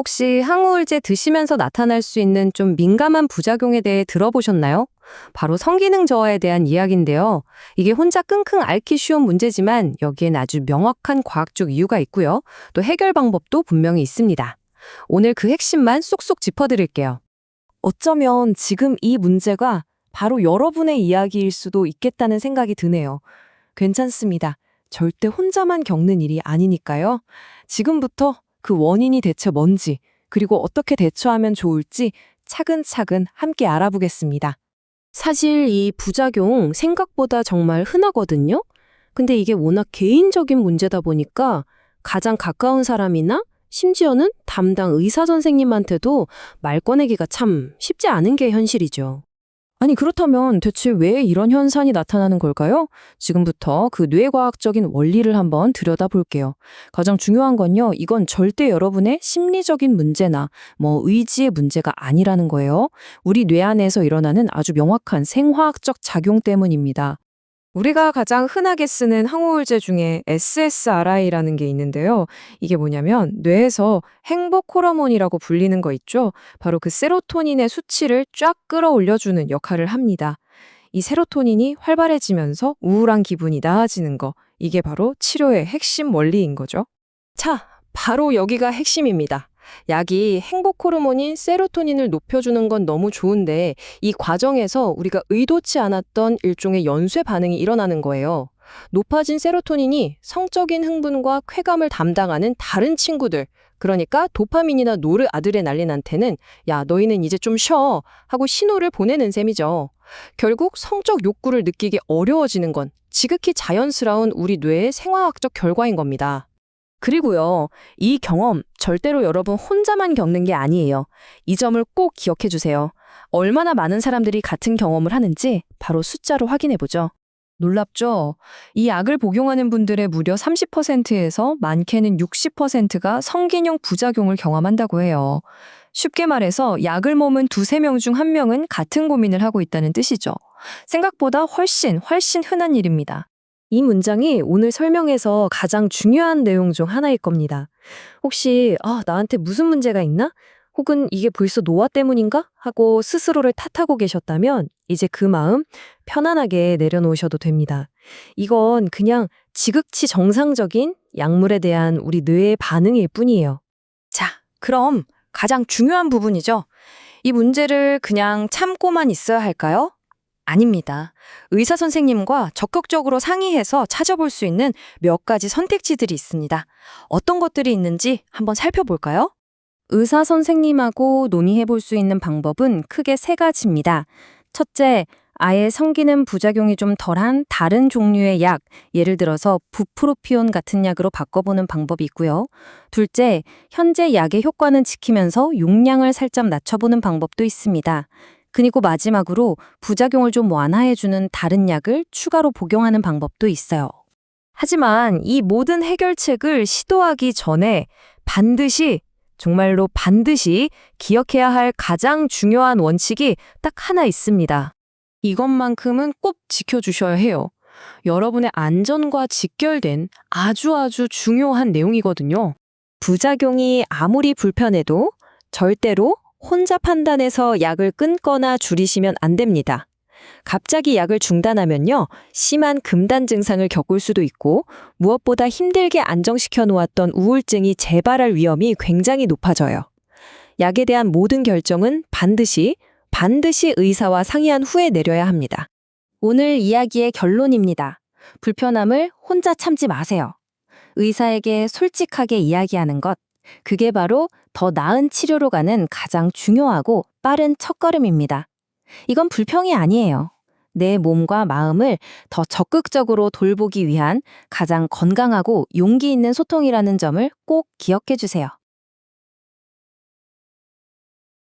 혹시 항우울제 드시면서 나타날 수 있는 좀 민감한 부작용에 대해 들어보셨나요? 바로 성기능 저하에 대한 이야기인데요. 이게 혼자 끙끙 앓기 쉬운 문제지만 여기엔 아주 명확한 과학적 이유가 있고요. 또 해결 방법도 분명히 있습니다. 오늘 그 핵심만 쏙쏙 짚어드릴게요. 어쩌면 지금 이 문제가 바로 여러분의 이야기일 수도 있겠다는 생각이 드네요. 괜찮습니다. 절대 혼자만 겪는 일이 아니니까요. 지금부터 그 원인이 대체 뭔지, 그리고 어떻게 대처하면 좋을지 차근차근 함께 알아보겠습니다. 사실 이 부작용 생각보다 정말 흔하거든요. 근데 이게 워낙 개인적인 문제다 보니까 가장 가까운 사람이나 심지어는 담당 의사 선생님한테도 말 꺼내기가 참 쉽지 않은 게 현실이죠. 아니 그렇다면 대체 왜 이런 현상이 나타나는 걸까요? 지금부터 그 뇌과학적인 원리를 한번 들여다볼게요. 가장 중요한 건요, 이건 절대 여러분의 심리적인 문제나 의지의 문제가 아니라는 거예요. 우리 뇌 안에서 일어나는 아주 명확한 생화학적 작용 때문입니다. 우리가 가장 흔하게 쓰는 항우울제 중에 SSRI라는 게 있는데요. 이게 뭐냐면 뇌에서 행복 호르몬이라고 불리는 거 있죠. 바로 그 세로토닌의 수치를 쫙 끌어올려주는 역할을 합니다. 이 세로토닌이 활발해지면서 우울한 기분이 나아지는 거, 이게 바로 치료의 핵심 원리인 거죠. 자, 바로 여기가 핵심입니다. 약이 행복 호르몬인 세로토닌을 높여주는 건 너무 좋은데 이 과정에서 우리가 의도치 않았던 일종의 연쇄 반응이 일어나는 거예요. 높아진 세로토닌이 성적인 흥분과 쾌감을 담당하는 다른 친구들, 그러니까 도파민이나 노르아드레날린한테는 야, 너희는 이제 좀 쉬어 하고 신호를 보내는 셈이죠. 결국 성적 욕구를 느끼기 어려워지는 건 지극히 자연스러운 우리 뇌의 생화학적 결과인 겁니다. 그리고요, 이 경험 절대로 여러분 혼자만 겪는 게 아니에요. 이 점을 꼭 기억해 주세요. 얼마나 많은 사람들이 같은 경험을 하는지 바로 숫자로 확인해 보죠. 놀랍죠? 이 약을 복용하는 분들의 무려 30%에서 많게는 60%가 성기능 부작용을 경험한다고 해요. 쉽게 말해서 약을 먹은 두세 명 중 한 명은 같은 고민을 하고 있다는 뜻이죠. 생각보다 훨씬 흔한 일입니다. 이 문장이 오늘 설명에서 가장 중요한 내용 중 하나일 겁니다. 혹시 나한테 무슨 문제가 있나? 혹은 이게 벌써 노화 때문인가? 하고 스스로를 탓하고 계셨다면 이제 그 마음 편안하게 내려놓으셔도 됩니다. 이건 그냥 지극히 정상적인 약물에 대한 우리 뇌의 반응일 뿐이에요. 자, 그럼 가장 중요한 부분이죠. 이 문제를 그냥 참고만 있어야 할까요? 아닙니다. 의사 선생님과 적극적으로 상의해서 찾아볼 수 있는 몇 가지 선택지들이 있습니다. 어떤 것들이 있는지 한번 살펴볼까요? 의사 선생님하고 논의해 볼 수 있는 방법은 크게 세 가지입니다. 첫째, 아예 성기능 부작용이 좀 덜한 다른 종류의 약, 예를 들어서 부프로피온 같은 약으로 바꿔보는 방법이 있고요. 둘째, 현재 약의 효과는 지키면서 용량을 살짝 낮춰보는 방법도 있습니다. 그리고 마지막으로 부작용을 좀 완화해주는 다른 약을 추가로 복용하는 방법도 있어요. 하지만 이 모든 해결책을 시도하기 전에 정말로 반드시 기억해야 할 가장 중요한 원칙이 딱 하나 있습니다. 이것만큼은 꼭 지켜주셔야 해요. 여러분의 안전과 직결된 아주 중요한 내용이거든요. 부작용이 아무리 불편해도 절대로 혼자 판단해서 약을 끊거나 줄이시면 안 됩니다. 갑자기 약을 중단하면요, 심한 금단 증상을 겪을 수도 있고 무엇보다 힘들게 안정시켜 놓았던 우울증이 재발할 위험이 굉장히 높아져요. 약에 대한 모든 결정은 반드시 의사와 상의한 후에 내려야 합니다. 오늘 이야기의 결론입니다. 불편함을 혼자 참지 마세요. 의사에게 솔직하게 이야기하는 것, 그게 바로 더 나은 치료로 가는 가장 중요하고 빠른 첫걸음입니다. 이건 불평이 아니에요. 내 몸과 마음을 더 적극적으로 돌보기 위한 가장 건강하고 용기 있는 소통이라는 점을 꼭 기억해 주세요.